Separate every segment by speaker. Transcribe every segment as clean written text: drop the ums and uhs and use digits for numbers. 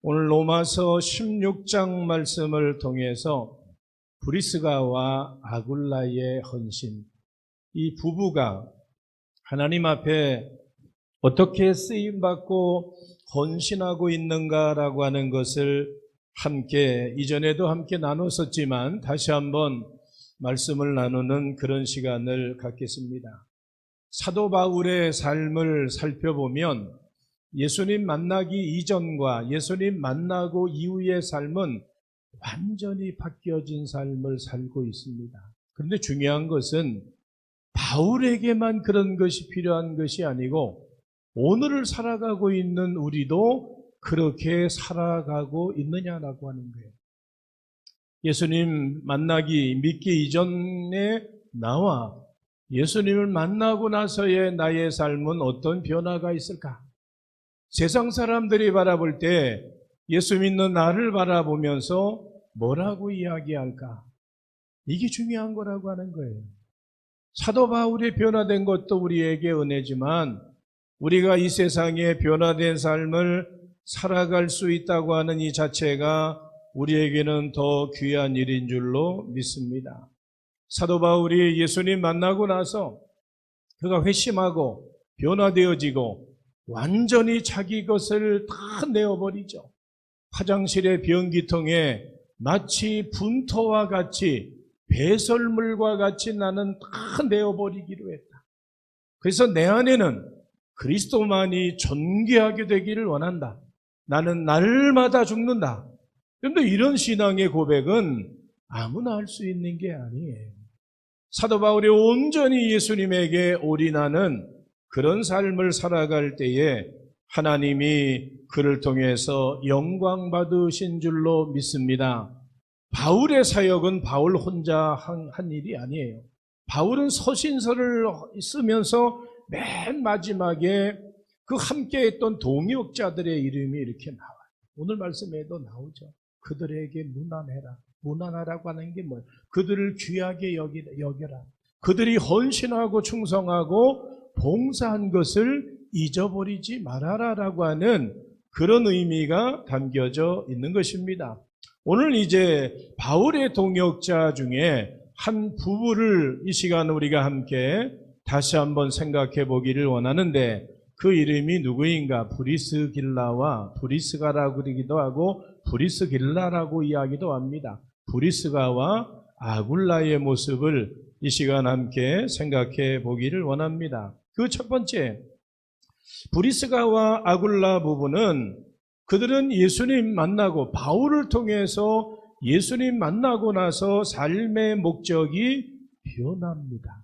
Speaker 1: 오늘 로마서 16장 말씀을 통해서 브리스가와 아굴라의 헌신, 이 부부가 하나님 앞에 어떻게 쓰임받고 헌신하고 있는가라고 하는 것을 함께, 이전에도 함께 나눴었지만 다시 한번 말씀을 나누는 그런 시간을 갖겠습니다. 사도 바울의 삶을 살펴보면 예수님 만나기 이전과 예수님 만나고 이후의 삶은 완전히 바뀌어진 삶을 살고 있습니다. 그런데 중요한 것은 바울에게만 그런 것이 필요한 것이 아니고 오늘을 살아가고 있는 우리도 그렇게 살아가고 있느냐라고 하는 거예요. 예수님 만나기, 믿기 이전에 나와 예수님을 만나고 나서의 나의 삶은 어떤 변화가 있을까? 세상 사람들이 바라볼 때 예수 믿는 나를 바라보면서 뭐라고 이야기할까? 이게 중요한 거라고 하는 거예요. 사도 바울이 변화된 것도 우리에게 은혜지만 우리가 이 세상에 변화된 삶을 살아갈 수 있다고 하는 이 자체가 우리에게는 더 귀한 일인 줄로 믿습니다. 사도 바울이 예수님 만나고 나서 그가 회심하고 변화되어지고 완전히 자기 것을 다 내어버리죠. 화장실의 변기통에 마치 분토와 같이 배설물과 같이 나는 다 내어버리기로 했다. 그래서 내 안에는 그리스도만이 존귀하게 되기를 원한다. 나는 날마다 죽는다. 그런데 이런 신앙의 고백은 아무나 할 수 있는 게 아니에요. 사도 바울이 온전히 예수님에게 올인하는 그런 삶을 살아갈 때에 하나님이 그를 통해서 영광 받으신 줄로 믿습니다. 바울의 사역은 바울 혼자 한 일이 아니에요. 바울은 서신서를 쓰면서 맨 마지막에 그 함께 했던 동역자들의 이름이 이렇게 나와요. 오늘 말씀에도 나오죠. 그들에게 무난해라. 무난하라고 하는 게 뭐예요? 그들을 귀하게 여겨라. 그들이 헌신하고 충성하고 봉사한 것을 잊어버리지 말아라라고 하는 그런 의미가 담겨져 있는 것입니다. 오늘 이제 바울의 동역자 중에 한 부부를 이 시간 우리가 함께 다시 한번 생각해 보기를 원하는데 그 이름이 누구인가? 브리스길라와 브리스가라고 그러기도 하고 브리스길라라고 이야기도 합니다. 브리스가와 아굴라의 모습을 이 시간 함께 생각해 보기를 원합니다. 그 첫 번째, 브리스가와 아굴라 부부는 그들은 예수님 만나고 바울을 통해서 예수님 만나고 나서 삶의 목적이 변합니다.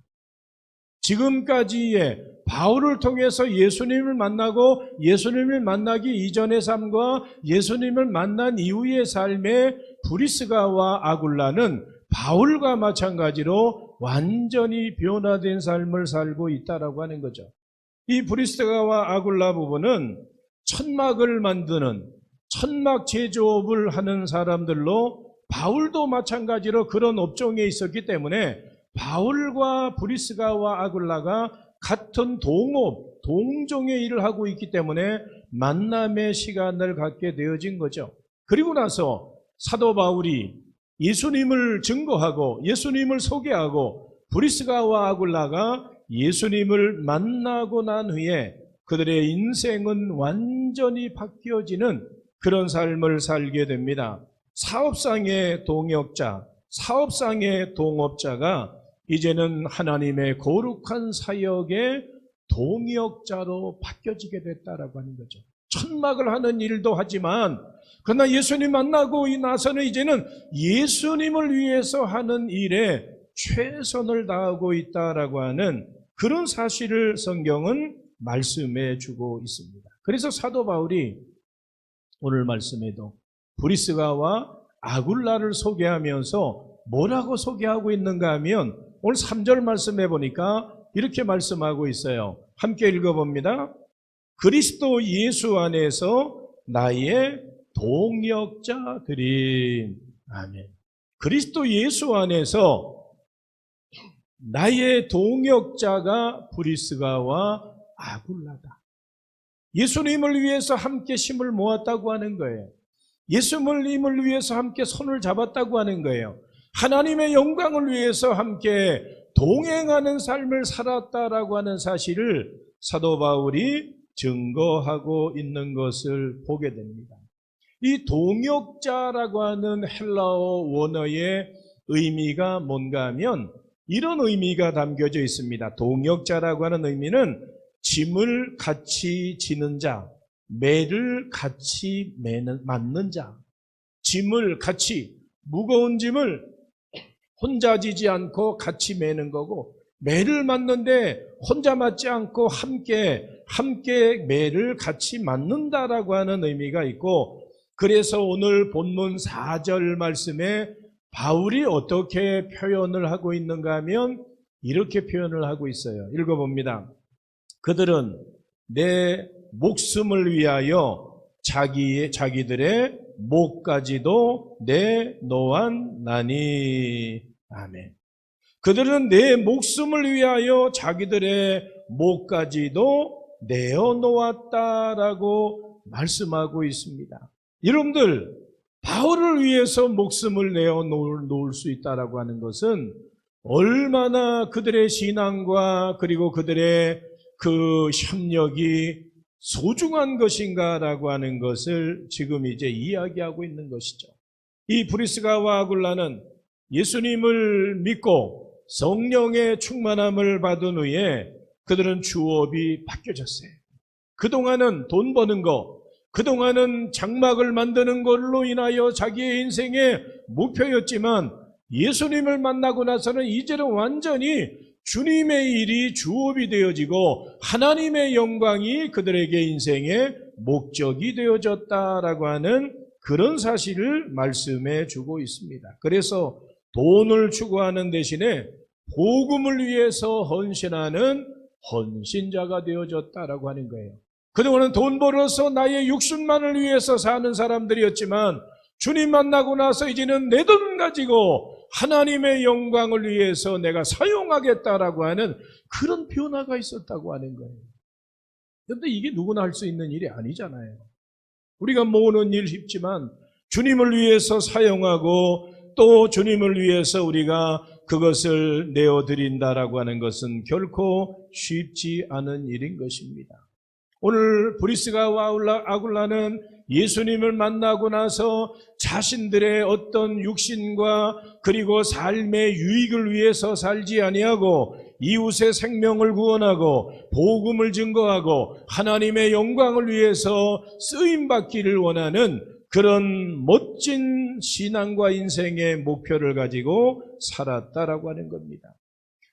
Speaker 1: 지금까지의 바울을 통해서 예수님을 만나고 예수님을 만나기 이전의 삶과 예수님을 만난 이후의 삶의 브리스가와 아굴라는 바울과 마찬가지로 완전히 변화된 삶을 살고 있다라고 하는 거죠. 이 브리스가와 아굴라 부부는 천막을 만드는 천막 제조업을 하는 사람들로 바울도 마찬가지로 그런 업종에 있었기 때문에 바울과 브리스가와 아굴라가 같은 동업, 동종의 일을 하고 있기 때문에 만남의 시간을 갖게 되어진 거죠. 그리고 나서 사도 바울이 예수님을 증거하고 예수님을 소개하고 브리스가와 아굴라가 예수님을 만나고 난 후에 그들의 인생은 완전히 바뀌어지는 그런 삶을 살게 됩니다. 사업상의 동역자, 사업상의 동업자가 이제는 하나님의 거룩한 사역의 동역자로 바뀌어지게 됐다라고 하는 거죠. 천막을 하는 일도 하지만 그러나 예수님 만나고 나서는 이제는 예수님을 위해서 하는 일에 최선을 다하고 있다라고 하는 그런 사실을 성경은 말씀해 주고 있습니다. 그래서 사도 바울이 오늘 말씀에도 브리스가와 아굴라를 소개하면서 뭐라고 소개하고 있는가 하면 오늘 3절 말씀해 보니까 이렇게 말씀하고 있어요. 함께 읽어봅니다. 그리스도 예수 안에서 나의 동역자들인. 아멘. 그리스도 예수 안에서 나의 동역자가 브리스가와 아굴라다. 예수님을 위해서 함께 힘을 모았다고 하는 거예요. 예수님을 위해서 함께 손을 잡았다고 하는 거예요. 하나님의 영광을 위해서 함께 동행하는 삶을 살았다라고 하는 사실을 사도 바울이 증거하고 있는 것을 보게 됩니다. 이 동역자라고 하는 헬라어 원어의 의미가 뭔가 하면 이런 의미가 담겨져 있습니다. 동역자라고 하는 의미는 짐을 같이 지는 자, 매를 같이 맞는 자, 짐을 같이, 무거운 짐을 혼자 지지 않고 같이 매는 거고, 매를 맞는데 혼자 맞지 않고 함께 매를 같이 맞는다라고 하는 의미가 있고, 그래서 오늘 본문 4절 말씀에 바울이 어떻게 표현을 하고 있는가 하면 이렇게 표현을 하고 있어요. 읽어봅니다. 그들은 내 목숨을 위하여 자기들의 목까지도 내놓았나니. 아멘. 그들은 내 목숨을 위하여 자기들의 목까지도 내어놓았다라고 말씀하고 있습니다. 여러분들, 바울을 위해서 목숨을 내어놓을 수 있다라고 하는 것은 얼마나 그들의 신앙과 그리고 그들의 그 협력이 소중한 것인가라고 하는 것을 지금 이제 이야기하고 있는 것이죠. 이 브리스가와 아굴라는 예수님을 믿고 성령의 충만함을 받은 후에 그들은 주업이 바뀌어졌어요. 그동안은 돈 버는 거, 그동안은 장막을 만드는 걸로 인하여 자기의 인생의 목표였지만 예수님을 만나고 나서는 이제는 완전히 주님의 일이 주업이 되어지고 하나님의 영광이 그들에게 인생의 목적이 되어졌다라고 하는 그런 사실을 말씀해 주고 있습니다. 그래서 돈을 추구하는 대신에 복음을 위해서 헌신하는 헌신자가 되어졌다라고 하는 거예요. 그동안은 돈 벌어서 나의 육신만을 위해서 사는 사람들이었지만 주님 만나고 나서 이제는 내 돈 가지고 하나님의 영광을 위해서 내가 사용하겠다라고 하는 그런 변화가 있었다고 하는 거예요. 그런데 이게 누구나 할 수 있는 일이 아니잖아요. 우리가 모으는 일 쉽지만 주님을 위해서 사용하고 또 주님을 위해서 우리가 그것을 내어드린다라고 하는 것은 결코 쉽지 않은 일인 것입니다. 오늘 브리스가와 아굴라는 예수님을 만나고 나서 자신들의 어떤 육신과 그리고 삶의 유익을 위해서 살지 아니하고 이웃의 생명을 구원하고 복음을 증거하고 하나님의 영광을 위해서 쓰임받기를 원하는 그런 멋진 신앙과 인생의 목표를 가지고 살았다라고 하는 겁니다.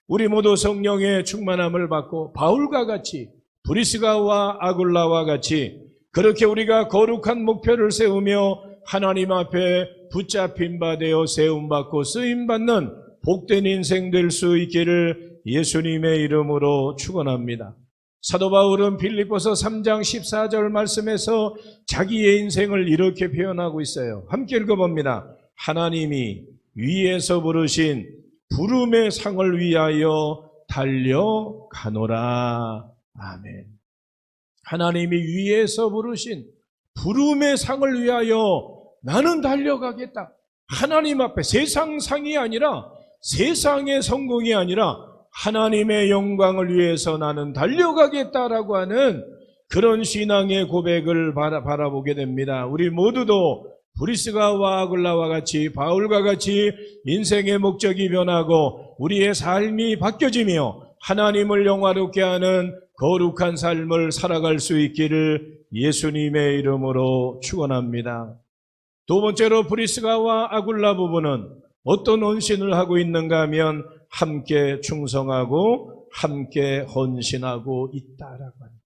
Speaker 1: 우리 모두 성령의 충만함을 받고 바울과 같이 브리스가와 아굴라와 같이 그렇게 우리가 거룩한 목표를 세우며 하나님 앞에 붙잡힌 바 되어 세움받고 쓰임받는 복된 인생 될 수 있기를 예수님의 이름으로 축원합니다. 사도 바울은 빌립보서 3장 14절 말씀에서 자기의 인생을 이렇게 표현하고 있어요. 함께 읽어봅니다. 하나님이 위에서 부르신 부름의 상을 위하여 달려가노라. 아멘. 하나님이 위에서 부르신 부름의 상을 위하여 나는 달려가겠다. 하나님 앞에 세상 상이 아니라 세상의 성공이 아니라 하나님의 영광을 위해서 나는 달려가겠다라고 하는 그런 신앙의 고백을 바라보게 됩니다. 우리 모두도 브리스가와 아굴라와 같이 바울과 같이 인생의 목적이 변하고 우리의 삶이 바뀌어지며 하나님을 영화롭게 하는 거룩한 삶을 살아갈 수 있기를 예수님의 이름으로 축원합니다. 두 번째로 브리스가와 아굴라 부부는 어떤 헌신을 하고 있는가 하면 함께 충성하고 함께 헌신하고 있다라고 합니다.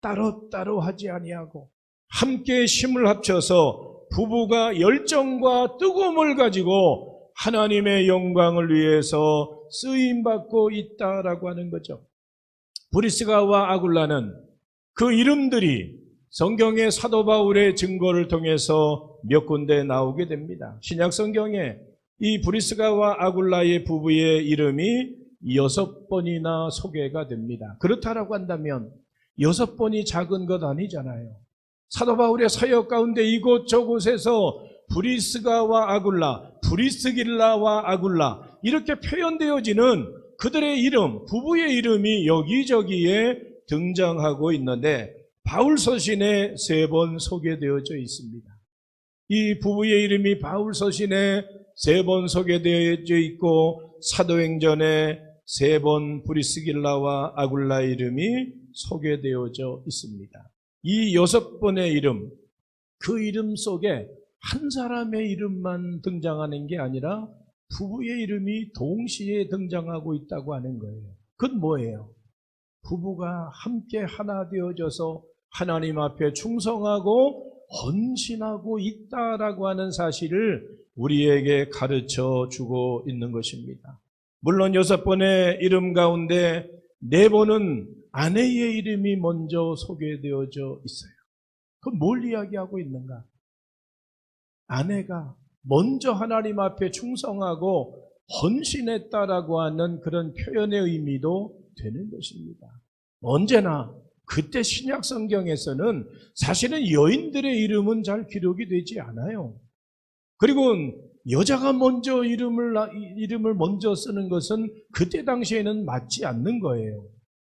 Speaker 1: 따로따로 하지 아니하고 함께 힘을 합쳐서 부부가 열정과 뜨거움을 가지고 하나님의 영광을 위해서 쓰임받고 있다라고 하는 거죠. 브리스가와 아굴라는 그 이름들이 성경의 사도 바울의 증거를 통해서 몇 군데 나오게 됩니다. 신약 성경에 이 브리스가와 아굴라의 부부의 이름이 6번이나 소개가 됩니다. 그렇다라고 한다면 6번이 작은 것 아니잖아요. 사도 바울의 사역 가운데 이곳저곳에서 브리스가와 아굴라, 브리스길라와 아굴라 이렇게 표현되어지는 그들의 이름, 부부의 이름이 여기저기에 등장하고 있는데 바울 서신에 3번 소개되어져 있습니다. 이 부부의 이름이 바울 서신에 3번 소개되어져 있고 사도행전에 3번 브리스길라와 아굴라 이름이 소개되어져 있습니다. 이 6번의 이름, 그 이름 속에 한 사람의 이름만 등장하는 게 아니라 부부의 이름이 동시에 등장하고 있다고 하는 거예요. 그건 뭐예요? 부부가 함께 하나 되어져서 하나님 앞에 충성하고 헌신하고 있다라고 하는 사실을 우리에게 가르쳐 주고 있는 것입니다. 물론 6번의 이름 가운데 4번은 아내의 이름이 먼저 소개되어져 있어요. 그럼 뭘 이야기하고 있는가? 아내가 먼저 하나님 앞에 충성하고 헌신했다라고 하는 그런 표현의 의미도 되는 것입니다. 언제나 그때 신약 성경에서는 사실은 여인들의 이름은 잘 기록이 되지 않아요. 그리고 여자가 먼저 이름을 먼저 쓰는 것은 그때 당시에는 맞지 않는 거예요.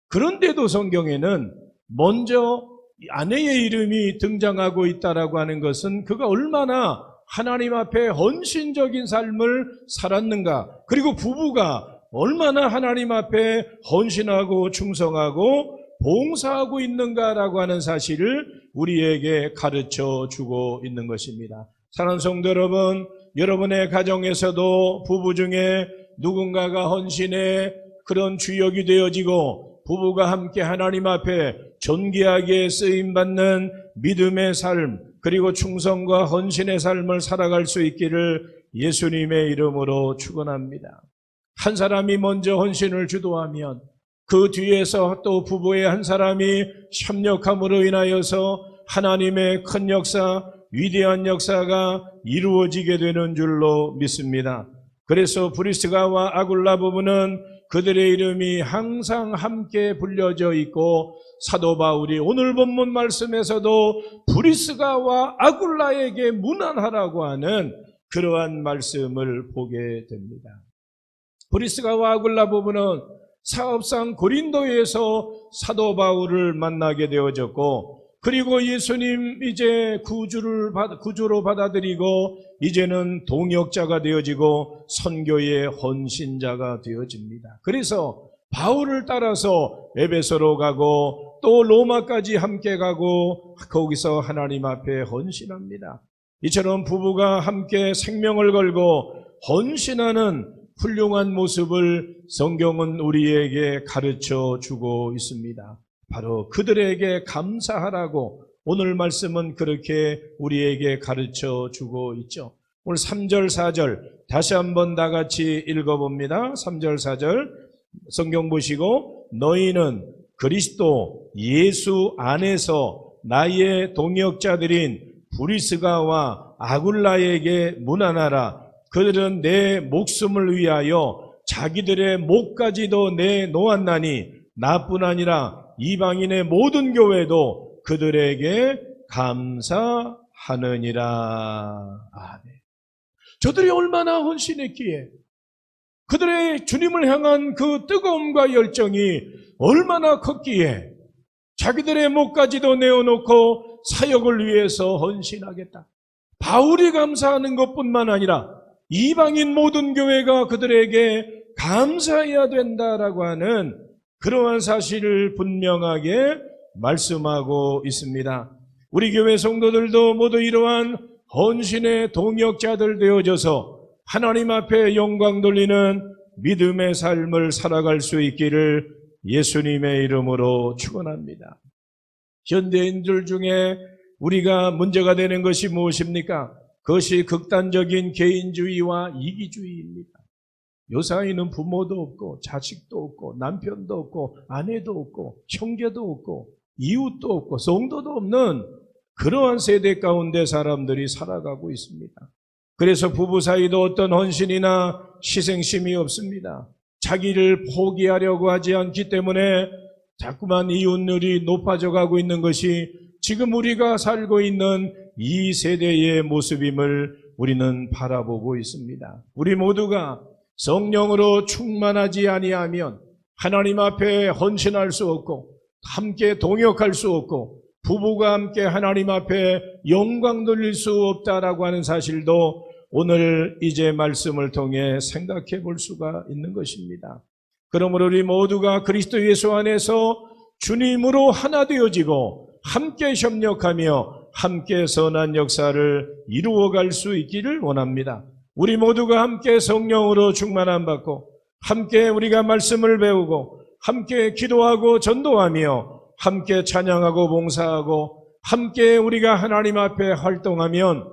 Speaker 1: 그런데도 성경에는 먼저 아내의 이름이 등장하고 있다라고 하는 것은 그가 얼마나 하나님 앞에 헌신적인 삶을 살았는가, 그리고 부부가 얼마나 하나님 앞에 헌신하고 충성하고 봉사하고 있는가라고 하는 사실을 우리에게 가르쳐 주고 있는 것입니다. 사랑하는 성도 여러분, 여러분의 가정에서도 부부 중에 누군가가 헌신의 그런 주역이 되어지고 부부가 함께 하나님 앞에 존귀하게 쓰임받는 믿음의 삶, 그리고 충성과 헌신의 삶을 살아갈 수 있기를 예수님의 이름으로 축원합니다. 한 사람이 먼저 헌신을 주도하면 그 뒤에서 또 부부의 한 사람이 협력함으로 인하여서 하나님의 큰 역사, 위대한 역사가 이루어지게 되는 줄로 믿습니다. 그래서 브리스가와 아굴라 부부는 그들의 이름이 항상 함께 불려져 있고 사도 바울이 오늘 본문 말씀에서도 브리스가와 아굴라에게 문안하라고 하는 그러한 말씀을 보게 됩니다. 브리스가와 아굴라 부부는 사업상 고린도에서 사도 바울을 만나게 되어졌고, 그리고 예수님 이제 구주로 받아들이고 이제는 동역자가 되어지고 선교의 헌신자가 되어집니다. 그래서 바울을 따라서 에베소로 가고 또 로마까지 함께 가고 거기서 하나님 앞에 헌신합니다. 이처럼 부부가 함께 생명을 걸고 헌신하는 훌륭한 모습을 성경은 우리에게 가르쳐 주고 있습니다. 바로 그들에게 감사하라고 오늘 말씀은 그렇게 우리에게 가르쳐 주고 있죠. 오늘 3절 4절 다시 한번 다 같이 읽어봅니다. 3절 4절 성경 보시고, 너희는 그리스도 예수 안에서 나의 동역자들인 브리스가와 아굴라에게 문안하라. 그들은 내 목숨을 위하여 자기들의 목까지도 내놓았나니 나뿐 아니라 이방인의 모든 교회도 그들에게 감사하느니라. 아멘. 저들이 얼마나 헌신했기에, 그들의 주님을 향한 그 뜨거움과 열정이 얼마나 컸기에 자기들의 목까지도 내어놓고 사역을 위해서 헌신하겠다. 바울이 감사하는 것뿐만 아니라 이방인 모든 교회가 그들에게 감사해야 된다라고 하는 그러한 사실을 분명하게 말씀하고 있습니다. 우리 교회 성도들도 모두 이러한 헌신의 동역자들 되어져서 하나님 앞에 영광 돌리는 믿음의 삶을 살아갈 수 있기를 예수님의 이름으로 축원합니다. 현대인들 중에 우리가 문제가 되는 것이 무엇입니까? 그것이 극단적인 개인주의와 이기주의입니다. 요사이는 부모도 없고 자식도 없고 남편도 없고 아내도 없고 형제도 없고 이웃도 없고 성도도 없는 그러한 세대 가운데 사람들이 살아가고 있습니다. 그래서 부부 사이도 어떤 헌신이나 희생심이 없습니다. 자기를 포기하려고 하지 않기 때문에 자꾸만 이웃률이 높아져 가고 있는 것이 지금 우리가 살고 있는 이 세대의 모습임을 우리는 바라보고 있습니다. 우리 모두가 성령으로 충만하지 아니하면 하나님 앞에 헌신할 수 없고 함께 동역할 수 없고 부부가 함께 하나님 앞에 영광 돌릴 수 없다라고 하는 사실도 오늘 이제 말씀을 통해 생각해 볼 수가 있는 것입니다. 그러므로 우리 모두가 그리스도 예수 안에서 주님으로 하나 되어지고 함께 협력하며 함께 선한 역사를 이루어갈 수 있기를 원합니다. 우리 모두가 함께 성령으로 충만함 받고 함께 우리가 말씀을 배우고 함께 기도하고 전도하며 함께 찬양하고 봉사하고 함께 우리가 하나님 앞에 활동하면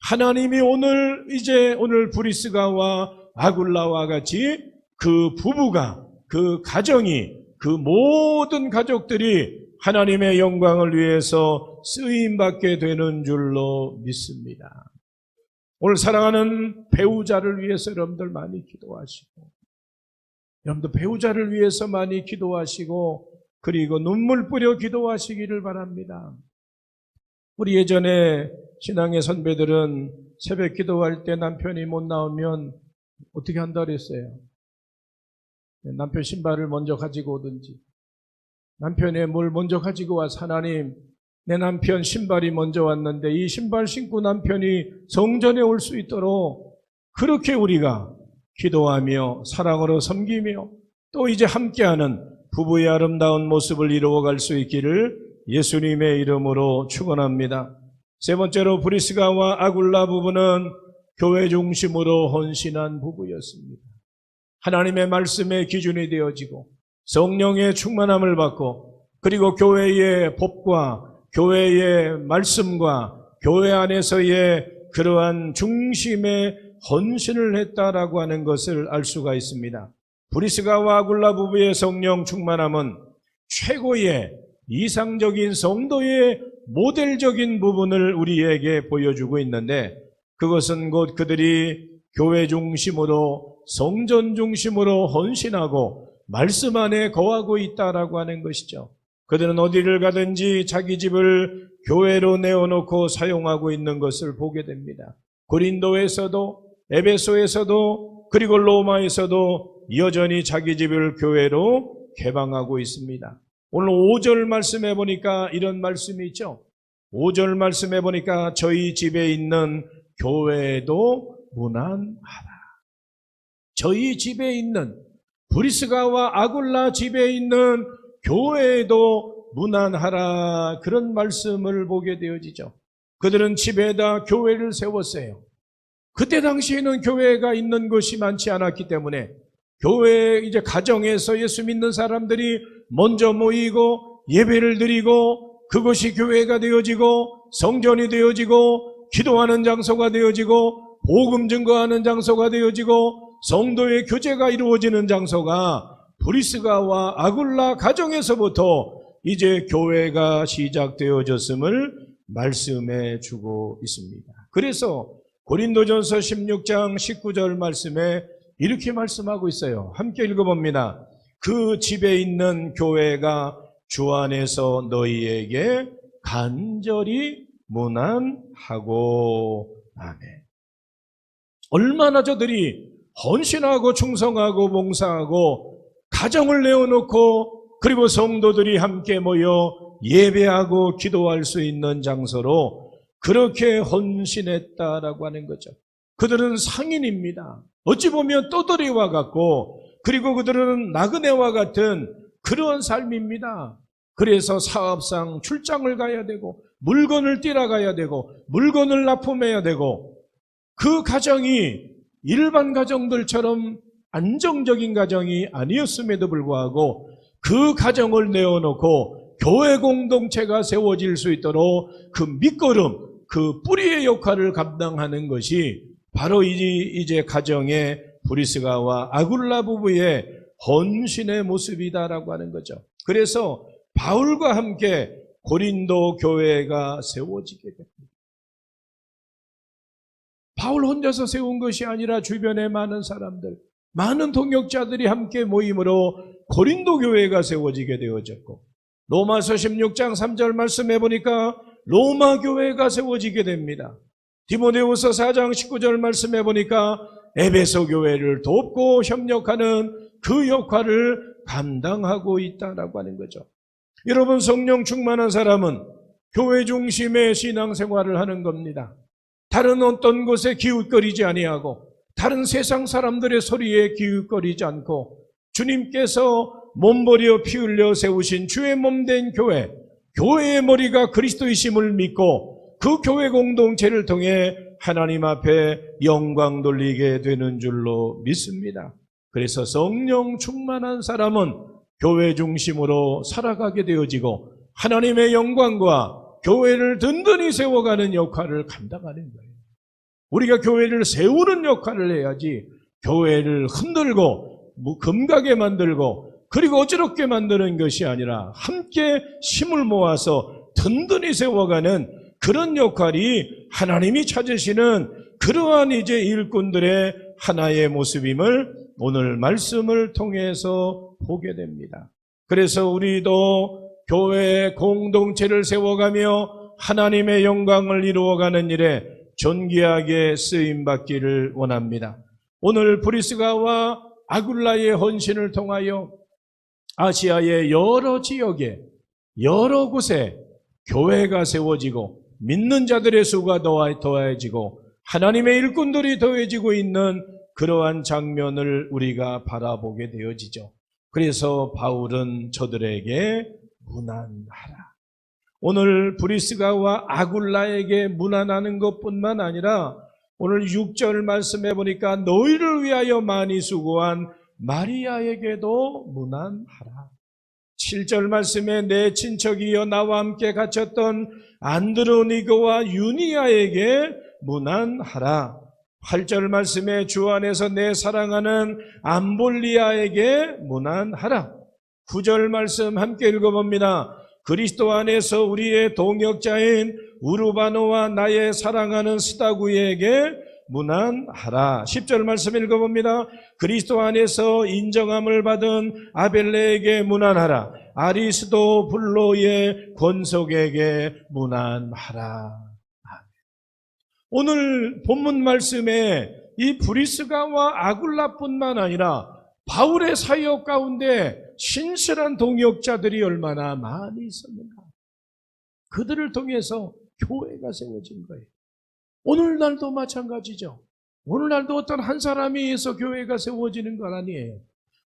Speaker 1: 하나님이 오늘 브리스가와 아굴라와 같이 그 부부가 그 가정이 그 모든 가족들이 하나님의 영광을 위해서 쓰임받게 되는 줄로 믿습니다. 오늘 사랑하는 배우자를 위해서 여러분들 많이 기도하시고 여러분들 배우자를 위해서 많이 기도하시고 그리고 눈물 뿌려 기도하시기를 바랍니다. 우리 예전에 신앙의 선배들은 새벽 기도할 때 남편이 못 나오면 어떻게 한다 그랬어요? 남편 신발을 먼저 가지고 오든지 남편의 뭘 먼저 가지고 와서 하나님 내 남편 신발이 먼저 왔는데 이 신발 신고 남편이 성전에 올 수 있도록 그렇게 우리가 기도하며 사랑으로 섬기며 또 이제 함께하는 부부의 아름다운 모습을 이루어갈 수 있기를 예수님의 이름으로 축원합니다. 세 번째로 브리스가와 아굴라 부부는 교회 중심으로 헌신한 부부였습니다. 하나님의 말씀의 기준이 되어지고 성령의 충만함을 받고 그리고 교회의 법과 교회의 말씀과 교회 안에서의 그러한 중심의 헌신을 했다라고 하는 것을 알 수가 있습니다. 브리스가와 아굴라 부부의 성령 충만함은 최고의 이상적인 성도의 모델적인 부분을 우리에게 보여주고 있는데 그것은 곧 그들이 교회 중심으로 성전 중심으로 헌신하고 말씀 안에 거하고 있다라고 하는 것이죠. 그들은 어디를 가든지 자기 집을 교회로 내어놓고 사용하고 있는 것을 보게 됩니다. 고린도에서도 에베소에서도 그리고 로마에서도 여전히 자기 집을 교회로 개방하고 있습니다. 오늘 5절 말씀해 보니까 이런 말씀이 있죠. 5절 말씀해 보니까 저희 집에 있는 교회도 무난하라. 저희 집에 있는 브리스가와 아굴라 집에 있는 교회도 무난하라. 그런 말씀을 보게 되어지죠. 그들은 집에다 교회를 세웠어요. 그때 당시에는 교회가 있는 곳이 많지 않았기 때문에 교회 이제 가정에서 예수 믿는 사람들이 먼저 모이고 예배를 드리고 그것이 교회가 되어지고 성전이 되어지고 기도하는 장소가 되어지고 복음 증거하는 장소가 되어지고 성도의 교제가 이루어지는 장소가 브리스가와 아굴라 가정에서부터 이제 교회가 시작되어졌음을 말씀해 주고 있습니다. 그래서 고린도전서 16장 19절 말씀에 이렇게 말씀하고 있어요. 함께 읽어봅니다. 그 집에 있는 교회가 주 안에서 너희에게 간절히 문안하고. 아멘. 얼마나 저들이 헌신하고 충성하고 봉사하고 가정을 내어놓고 그리고 성도들이 함께 모여 예배하고 기도할 수 있는 장소로 그렇게 헌신했다라고 하는 거죠. 그들은 상인입니다. 어찌 보면 떠돌이와 같고 그리고 그들은 나그네와 같은 그러한 삶입니다. 그래서 사업상 출장을 가야 되고 물건을 띠라가야 되고 물건을 납품해야 되고 그 가정이 일반 가정들처럼 안정적인 가정이 아니었음에도 불구하고 그 가정을 내어놓고 교회 공동체가 세워질 수 있도록 그 밑거름, 그 뿌리의 역할을 감당하는 것이 바로 이제 가정의 브리스가와 아굴라 부부의 헌신의 모습이다라고 하는 거죠. 그래서 바울과 함께 고린도 교회가 세워지게 됩니다. 바울 혼자서 세운 것이 아니라 주변에 많은 사람들, 많은 동역자들이 함께 모임으로 고린도 교회가 세워지게 되어졌고 로마서 16장 3절 말씀해 보니까 로마 교회가 세워지게 됩니다. 디모데후서 4장 19절 말씀해 보니까 에베소 교회를 돕고 협력하는 그 역할을 감당하고 있다라고 하는 거죠. 여러분, 성령 충만한 사람은 교회 중심의 신앙생활을 하는 겁니다. 다른 어떤 곳에 기웃거리지 아니하고 다른 세상 사람들의 소리에 기웃거리지 않고 주님께서 몸버려 피 흘려 세우신 주의 몸된 교회, 교회의 머리가 그리스도이심을 믿고 그 교회 공동체를 통해 하나님 앞에 영광 돌리게 되는 줄로 믿습니다. 그래서 성령 충만한 사람은 교회 중심으로 살아가게 되어지고 하나님의 영광과 교회를 든든히 세워가는 역할을 감당하는 거예요. 우리가 교회를 세우는 역할을 해야지 교회를 흔들고 금가게 만들고 그리고 어지럽게 만드는 것이 아니라 함께 힘을 모아서 든든히 세워가는 그런 역할이 하나님이 찾으시는 그러한 이제 일꾼들의 하나의 모습임을 오늘 말씀을 통해서 보게 됩니다. 그래서 우리도 교회의 공동체를 세워가며 하나님의 영광을 이루어가는 일에 존귀하게 쓰임받기를 원합니다. 오늘 브리스가와 아굴라의 헌신을 통하여 아시아의 여러 지역에 여러 곳에 교회가 세워지고 믿는 자들의 수가 더해지고 하나님의 일꾼들이 더해지고 있는 그러한 장면을 우리가 바라보게 되어지죠. 그래서 바울은 저들에게 문안하라. 오늘 브리스가와 아굴라에게 문안하는 것뿐만 아니라 오늘 6절 말씀해 보니까 너희를 위하여 많이 수고한 마리아에게도 문안하라. 7절 말씀에 내 친척이여 나와 함께 갇혔던 안드로니고와 유니아에게 문안하라. 8절 말씀에 주 안에서 내 사랑하는 암볼리아에게 문안하라. 9절 말씀 함께 읽어봅니다. 그리스도 안에서 우리의 동역자인 우르바노와 나의 사랑하는 스다구에게 문안하라. 10절 말씀 읽어봅니다. 그리스도 안에서 인정함을 받은 아벨레에게 문안하라. 아리스도 블로의 권속에게 문안하라. 오늘 본문 말씀에 이 브리스가와 아굴라뿐만 아니라 바울의 사역 가운데 신실한 동역자들이 얼마나 많이 있었는가. 그들을 통해서 교회가 세워진 거예요. 오늘날도 마찬가지죠. 오늘날도 어떤 한 사람에 의해서 교회가 세워지는 건 아니에요.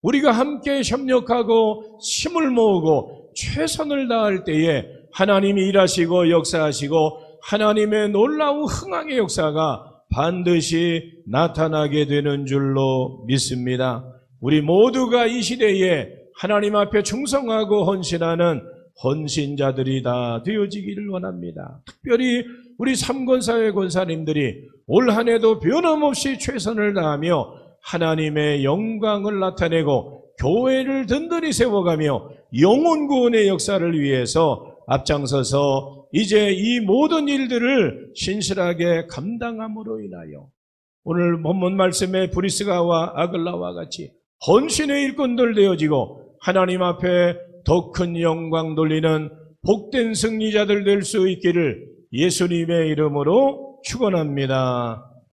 Speaker 1: 우리가 함께 협력하고 힘을 모으고 최선을 다할 때에 하나님이 일하시고 역사하시고 하나님의 놀라운 흥왕의 역사가 반드시 나타나게 되는 줄로 믿습니다. 우리 모두가 이 시대에 하나님 앞에 충성하고 헌신하는 헌신자들이 다 되어지기를 원합니다. 특별히 우리 삼권사회 권사님들이 올 한 해도 변함없이 최선을 다하며 하나님의 영광을 나타내고 교회를 든든히 세워가며 영혼 구원의 역사를 위해서 앞장서서 이제 이 모든 일들을 신실하게 감당함으로 인하여 오늘 본문 말씀에 브리스가와 아글라와 같이 헌신의 일꾼들 되어지고 하나님 앞에 더 큰 영광 돌리는 복된 승리자들 될 수 있기를 예수님의 이름으로 축원합니다.